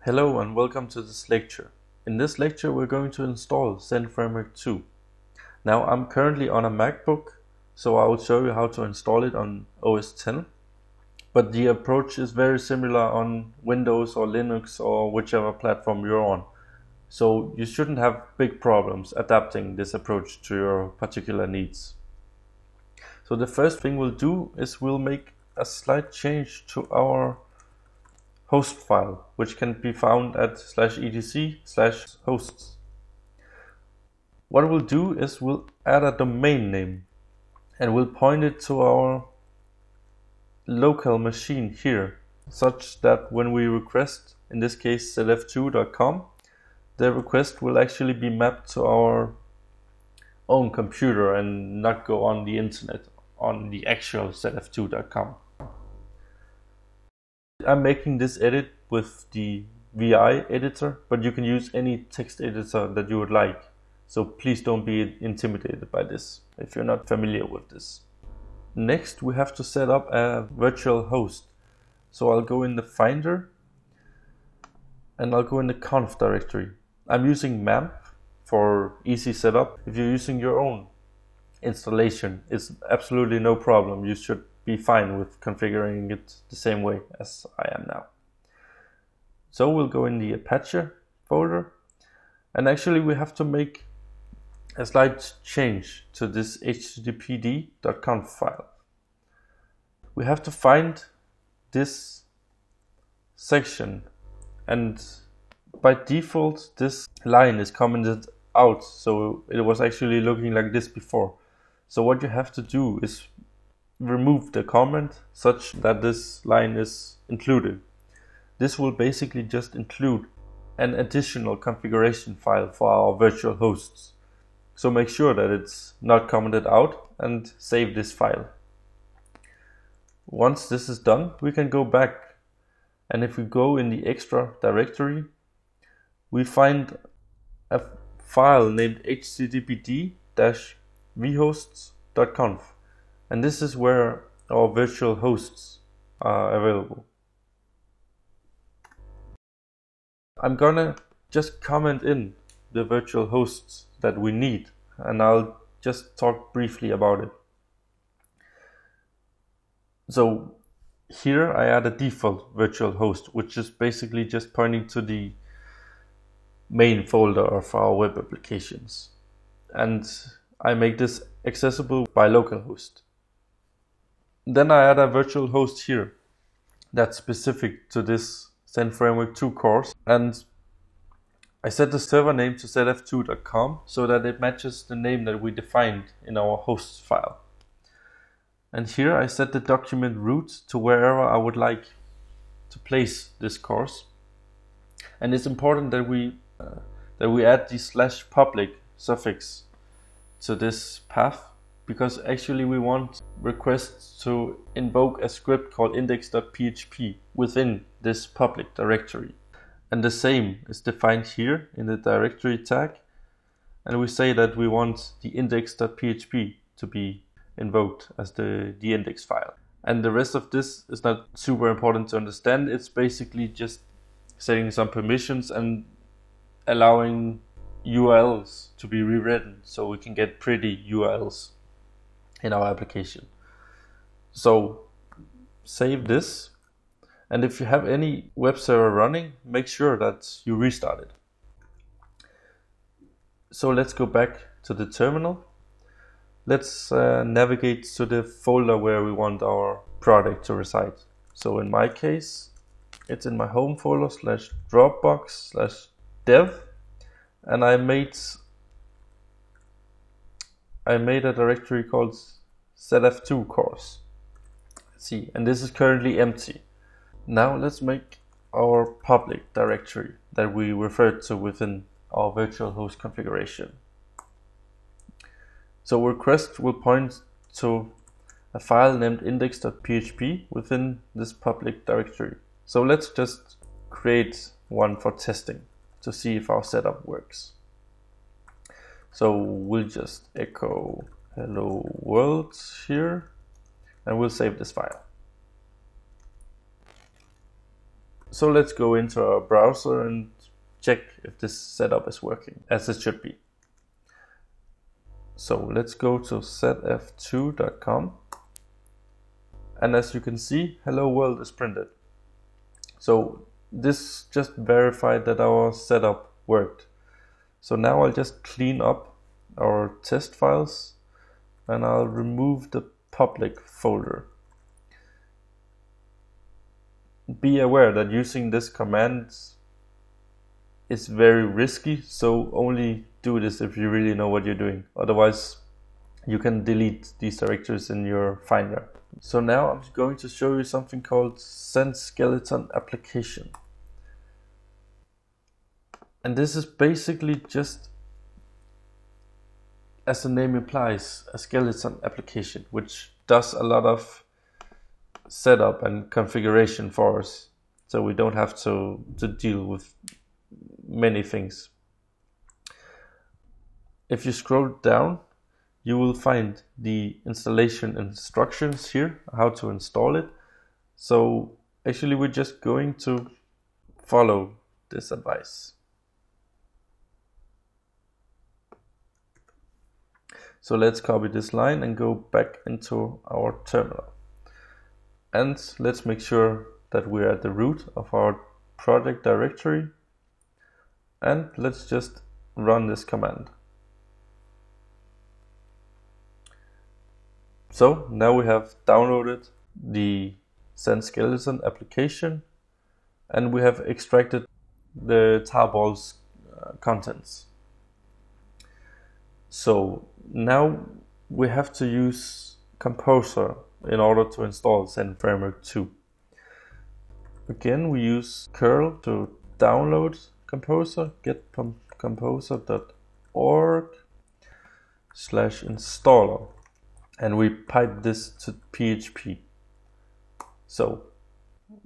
Hello and welcome to this lecture. In this lecture we're going to install Zend Framework 2. Now I'm currently on a MacBook, so I will show you how to install it on OS X. But the approach is very similar on Windows or Linux or whichever platform you're on. So you shouldn't have big problems adapting this approach to your particular needs. So the first thing we'll do is we'll make a slight change to our host file, which can be found at /etc/hosts. What we'll do is we'll add a domain name and we'll point it to our local machine here, such that when we request, in this case zf2.com, the request will actually be mapped to our own computer and not go on the internet on the actual zf2.com. I'm making this edit with the VI editor, but you can use any text editor that you would like. So please don't be intimidated by this if you're not familiar with this. Next, we have to set up a virtual host. So I'll go in the Finder and I'll go in the conf directory. I'm using MAMP for easy setup. If you're using your own installation, it's absolutely no problem. You should be fine with configuring it the same way as I am now. So we'll go in the Apache folder, and actually we have to make a slight change to this httpd.conf file. We have to find this section, and by default this line is commented out, so it was actually looking like this before. So what you have to do is remove the comment such that this line is included. This will basically just include an additional configuration file for our virtual hosts. So make sure that it's not commented out and save this file. Once this is done, we can go back, and if we go in the extra directory, we find a file named httpd-vhosts.conf. And this is where our virtual hosts are available. I'm gonna just comment in the virtual hosts that we need, and I'll just talk briefly about it. So here I add a default virtual host, which is basically just pointing to the main folder of our web applications. And I make this accessible by localhost. Then I add a virtual host here that's specific to this Zend Framework 2 course, and I set the server name to zf2.com so that it matches the name that we defined in our hosts file. And here I set the document root to wherever I would like to place this course. And it's important that we add the /public suffix to this path, because actually we want requests to invoke a script called index.php within this public directory. And the same is defined here in the directory tag. And we say that we want the index.php to be invoked as the index file. And the rest of this is not super important to understand. It's basically just setting some permissions and allowing URLs to be rewritten so we can get pretty URLs in our application. So save this, and if you have any web server running, make sure that you restart it. So let's go back to the terminal. Let's navigate to the folder where we want our product to reside. So in my case, it's in my home folder /Dropbox/dev, and I made a directory called zf2 course. Let's see, and this is currently empty. Now let's make our public directory that we referred to within our virtual host configuration. So request will point to a file named index.php within this public directory. So let's just create one for testing to see if our setup works. So we'll just echo hello world here, and we'll save this file. So let's go into our browser and check if this setup is working as it should be. So let's go to zf2.com, and as you can see, hello world is printed. So this just verified that our setup worked. So now I'll just clean up our test files and I'll remove the public folder. Be aware that using this command is very risky, so only do this if you really know what you're doing. Otherwise, you can delete these directories in your Finder. So now I'm going to show you something called zend skeleton application. And this is basically just, as the name implies, a skeleton application, which does a lot of setup and configuration for us. So we don't have to deal with many things. If you scroll down, you will find the installation instructions here, how to install it. So actually we're just going to follow this advice. So let's copy this line and go back into our terminal. And let's make sure that we're at the root of our project directory. And let's just run this command. So now we have downloaded the zend skeleton application and we have extracted the tarball's contents. So now we have to use Composer in order to install Zend Framework 2. Again, we use curl to download Composer, get composer.org/installer, and we pipe this to PHP. So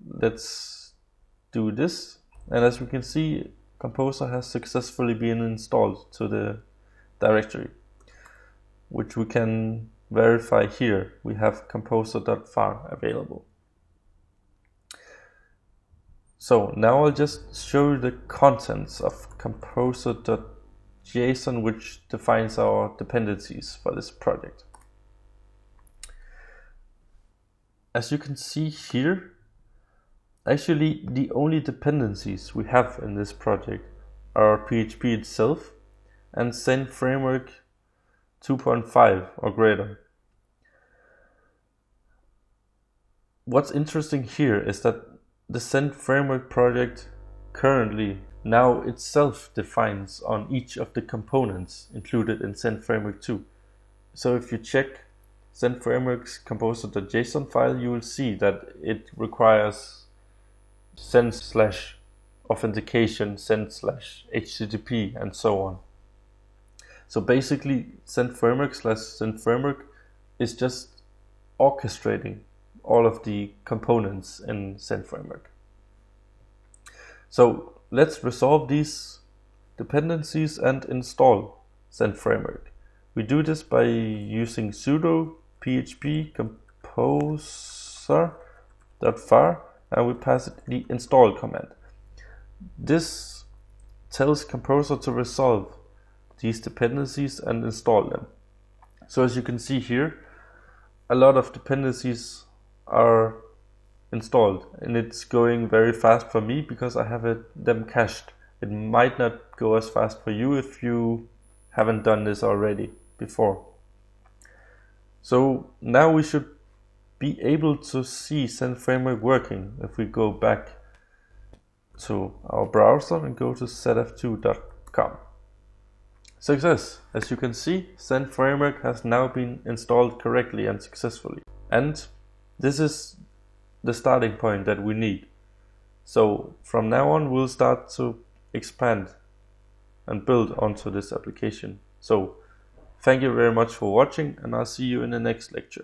let's do this, and as we can see, Composer has successfully been installed to the directory, which we can verify here. We have composer.var available. So now I'll just show you the contents of composer.json, which defines our dependencies for this project. As you can see here, actually the only dependencies we have in this project are PHP itself and Zend Framework 2.5 or greater. What's interesting here is that the Zend Framework project currently now itself defines on each of the components included in Zend Framework 2. So if you check Zend Framework's composer.json file, you will see that it requires zend/authentication, zend/HTTP, and so on. So basically, Zend Framework/Zend Framework is just orchestrating all of the components in Zend Framework. So let's resolve these dependencies and install Zend Framework. We do this by using sudo php composer.var and we pass it the install command. This tells Composer to resolve these dependencies and install them. So as you can see here, a lot of dependencies are installed and it's going very fast for me because I have them cached. It might not go as fast for you if you haven't done this already before. So now we should be able to see Zend Framework working if we go back to our browser and go to zf2.com. Success! As you can see, Zend Framework has now been installed correctly and successfully. And this is the starting point that we need. So from now on, we'll start to expand and build onto this application. So thank you very much for watching, and I'll see you in the next lecture.